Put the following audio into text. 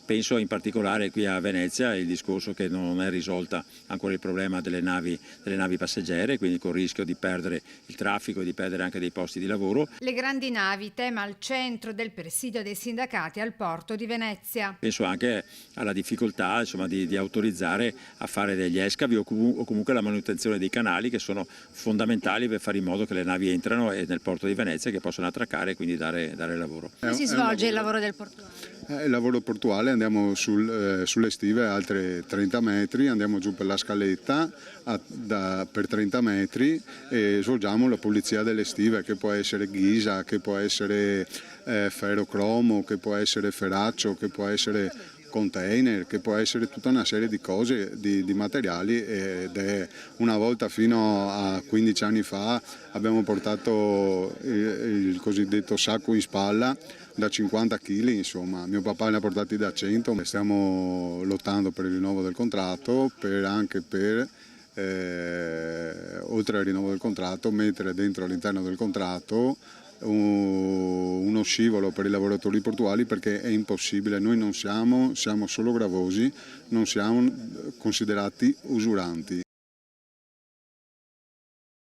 Penso in particolare qui a Venezia il discorso che non è risolta ancora il problema delle navi passeggere, quindi con il rischio di perdere il traffico e di perdere anche dei posti di lavoro. Le grandi navi, tema al centro del presidio dei sindacati al porto di Venezia. Penso anche alla difficoltà di autorizzare a fare degli escavi o comunque la manutenzione dei canali, che sono fondamentali per fare in modo che le navi entrano nel porto di Venezia, che possono attraccare e quindi dare lavoro. Come si svolge il lavoro del portuale? Il lavoro portuale, andiamo sulle stive altre 30 metri, andiamo giù per la scaletta per 30 metri e svolgiamo la pulizia delle stive, che può essere ghisa, che può essere ferrocromo, che può essere ferraccio, che può essere container, che può essere tutta una serie di cose, di materiali, ed è una volta fino a 15 anni fa abbiamo portato il cosiddetto sacco in spalla da 50 kg, insomma, mio papà ne ha portati da 100, stiamo lottando per il rinnovo del contratto, anche per oltre al rinnovo del contratto mettere dentro all'interno del contratto uno scivolo per i lavoratori portuali, perché è impossibile, noi non siamo solo gravosi, non siamo considerati usuranti.